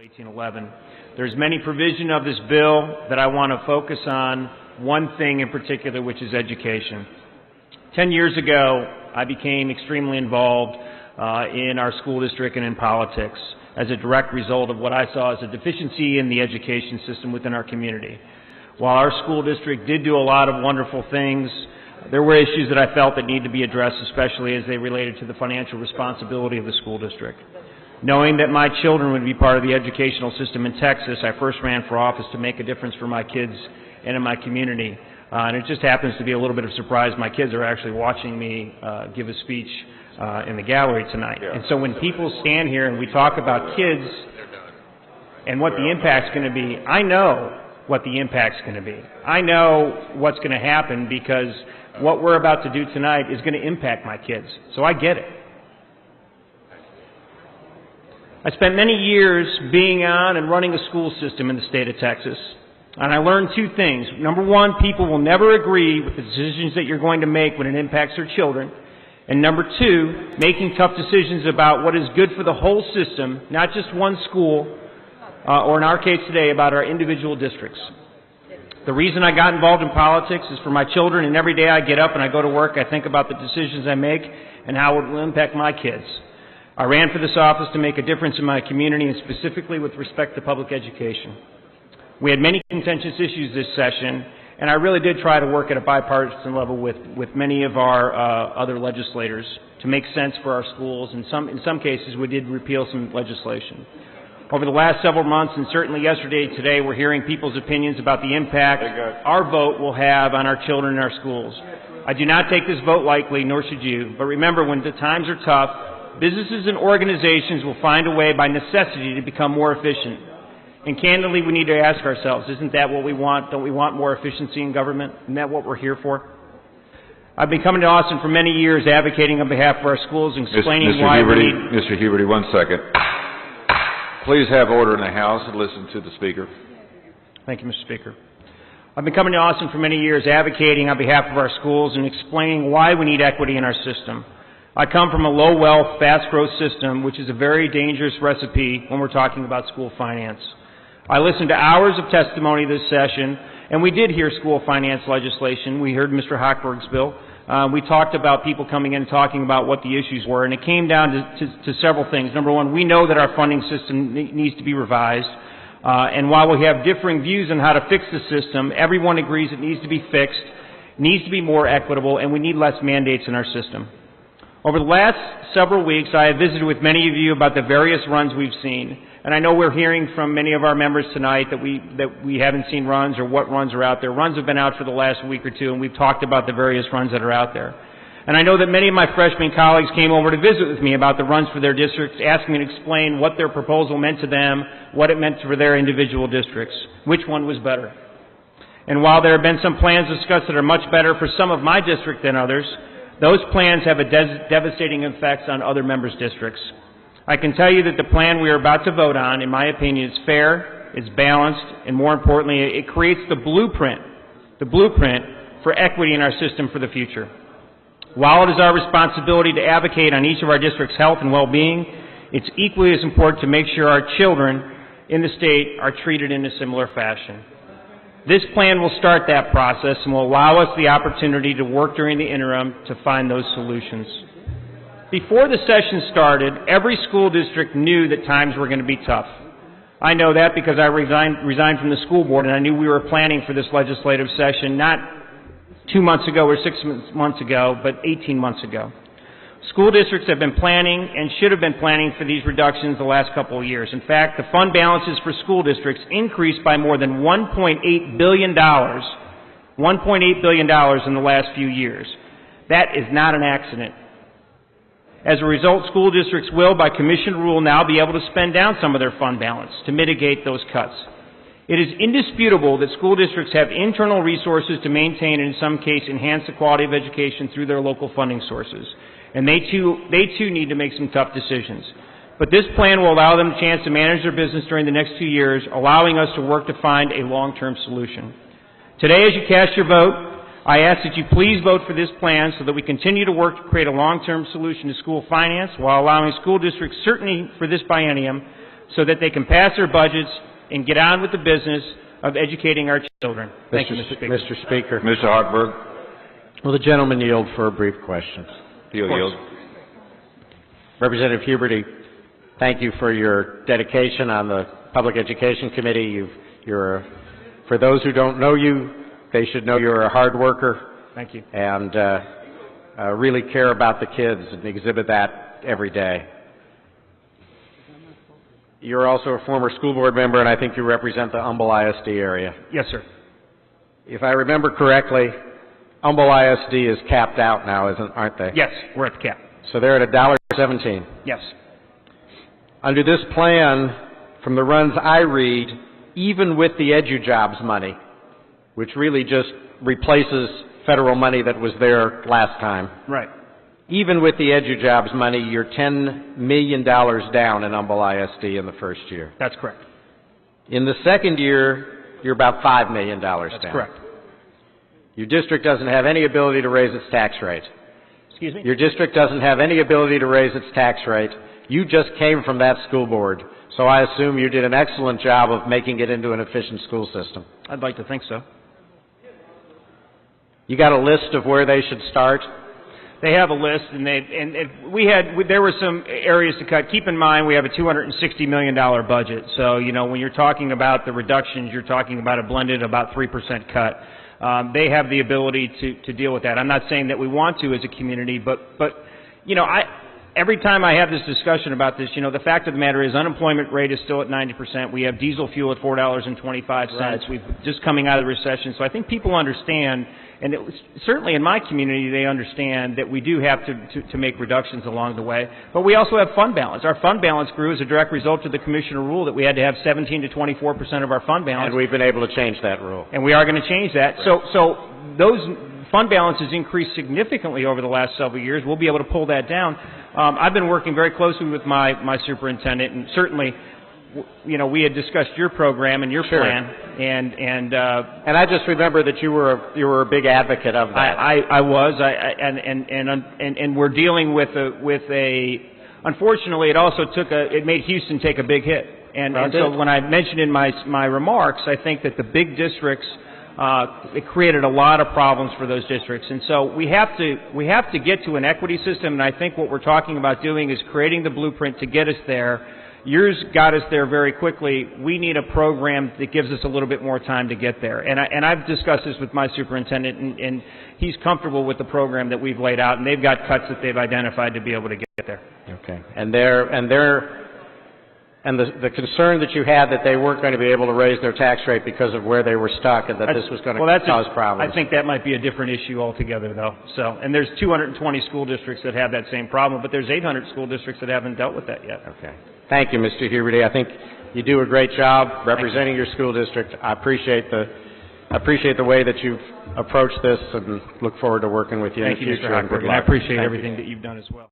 1811. There's many provision of this bill that I want to focus on one thing in particular, which is education. 10 years ago, I became extremely involved in our school district and in politics as a direct result of what I saw as a deficiency in the education system within our community. While our school district did do a lot of wonderful things, there were issues that I felt that needed to be addressed, especially as they related to the financial responsibility of the school district. Knowing that my children would be part of the educational system in Texas, I first ran for office to make a difference for my kids and in my community. And it just happens to be a little bit of a surprise. My kids are actually watching me give a speech in the gallery tonight. And so when people stand here and we talk about kids and what the impact's going to be, I know what the impact's going to be. I know what's going to happen because what we're about to do tonight is going to impact my kids. So I get it. I spent many years being on and running a school system in the state of Texas, and I learned two things. Number one, people will never agree with the decisions that you're going to make when it impacts their children. And number two, making tough decisions about what is good for the whole system, not just one school, or in our case today, about our individual districts. The reason I got involved in politics is for my children, and every day I get up and I go to work, I think about the decisions I make and how it will impact my kids. I ran for this office to make a difference in my community, and specifically with respect to public education. We had many contentious issues this session, and I really did try to work at a bipartisan level with many of our other legislators to make sense for our schools. In some cases, we did repeal some legislation. Over the last several months, and certainly yesterday and today, we're hearing people's opinions about the impact our vote will have on our children and our schools. I do not take this vote lightly, nor should you, but remember, when the times are tough, businesses and organizations will find a way by necessity to become more efficient. And candidly, we need to ask ourselves, isn't that what we want? Don't we want more efficiency in government? Isn't that what we're here for? I've been coming to Austin for many years advocating on behalf of our schools and explaining why we need... Mr. Huberty, 1 second. Please have order in the House and listen to the Speaker. Thank you, Mr. Speaker. I've been coming to Austin for many years advocating on behalf of our schools and explaining why we need equity in our system. I come from a low-wealth, fast-growth system, which is a very dangerous recipe when we're talking about school finance. I listened to hours of testimony this session, and we did hear school finance legislation. We heard Mr. Hochberg's bill. We talked about people coming in and talking about what the issues were, and it came down to several things. Number one, we know that our funding system needs to be revised, and while we have differing views on how to fix the system, everyone agrees it needs to be fixed, needs to be more equitable, and we need less mandates in our system. Over the last several weeks, I have visited with many of you about the various runs we've seen, and I know we're hearing from many of our members tonight that we haven't seen runs or what runs are out there. Runs have been out for the last week or two, and we've talked about the various runs that are out there. And I know that many of my freshman colleagues came over to visit with me about the runs for their districts, asking me to explain what their proposal meant to them, what it meant for their individual districts, which one was better. And while there have been some plans discussed that are much better for some of my district than others, those plans have a devastating effects on other members' districts. I can tell you that the plan we are about to vote on, in my opinion, is fair, it's balanced, and more importantly, it creates the blueprint for equity in our system for the future. While it is our responsibility to advocate on each of our districts' health and well-being, it's equally as important to make sure our children in the state are treated in a similar fashion. This plan will start that process and will allow us the opportunity to work during the interim to find those solutions. Before the session started, every school district knew that times were going to be tough. I know that because I resigned from the school board, and I knew we were planning for this legislative session not 2 months ago or 6 months ago, but 18 months ago. School districts have been planning and should have been planning for these reductions the last couple of years. In fact, the fund balances for school districts increased by more than $1.8 billion, $1.8 billion in the last few years. That is not an accident. As a result, school districts will, by commission rule, now be able to spend down some of their fund balance to mitigate those cuts. It is indisputable that school districts have internal resources to maintain and in some cases enhance the quality of education through their local funding sources. And they too need to make some tough decisions. But this plan will allow them a chance to manage their business during the next 2 years, allowing us to work to find a long-term solution. Today, as you cast your vote, I ask that you please vote for this plan so that we continue to work to create a long-term solution to school finance while allowing school districts certainty for this biennium so that they can pass their budgets and get on with the business of educating our children. Thank you, Mr. Speaker. Mr. Speaker, Mr. Hochberg, will the gentleman yield for a brief question? you'll yield. Representative Huberty, thank you for your dedication on the Public Education Committee. For those who don't know you, they should know you're a hard worker Thank you. and really care about the kids and exhibit that every day. You're also a former school board member, and I think you represent the Humble ISD area. Yes, sir. If I remember correctly, Humble ISD is capped out now, aren't they? Yes, we're at the cap. So they're at $1.17. Yes. Under this plan, from the runs I read, even with the EduJobs money, which really just replaces federal money that was there last time, Right. even with the EduJobs money, you're $10 million down in Humble ISD in the first year. That's correct. In the second year, you're about $5 million down. That's correct. Your district doesn't have any ability to raise its tax rate. Excuse me? Your district doesn't have any ability to raise its tax rate. You just came from that school board, so I assume you did an excellent job of making it into an efficient school system. I'd like to think so. You got a list of where they should start? They have a list, and there were some areas to cut. Keep in mind, we have a $260 million budget. So, you know, when you're talking about the reductions, you're talking about a blended about 3% cut. They have the ability to deal with that. I'm not saying that we want to as a community, but you know, every time I have this discussion about this, you know, the fact of the matter is unemployment rate is still at 90%. We have diesel fuel at $4.25. Right. We've just coming out of the recession. So I think people understand, and certainly in my community, they understand that we do have to make reductions along the way. But we also have fund balance. Our fund balance grew as a direct result of the commissioner rule that we had to have 17 to 24% of our fund balance. And we've been able to change that rule. And we are going to change that. So those fund balances increased significantly over the last several years. We'll be able to pull that down. I've been working very closely with my superintendent, and certainly, you know, we had discussed your program and your Sure. plan, and I just remember that you were a big advocate of that. I was, and we're dealing with a. Unfortunately, it made Houston take a big hit, and so when I mentioned in my remarks, I think that the big districts. It created a lot of problems for those districts, and so we have to get to an equity system. And I think what we're talking about doing is creating the blueprint to get us there. Yours got us there very quickly. We need a program that gives us a little bit more time to get there. And I've discussed this with my superintendent, and he's comfortable with the program that we've laid out, and they've got cuts that they've identified to be able to get there. Okay. And the concern that you had that they weren't going to be able to raise their tax rate because of where they were stuck and that this was going to cause problems. I think that might be a different issue altogether, though. So, and there's 220 school districts that have that same problem, but there's 800 school districts that haven't dealt with that yet. Okay. Thank you, Mr. Huberty. I think you do a great job representing your school district. I appreciate the way that you've approached this and look forward to working with you in the future. Thank you, Mr. Hochberg, and I appreciate everything that you've done as well.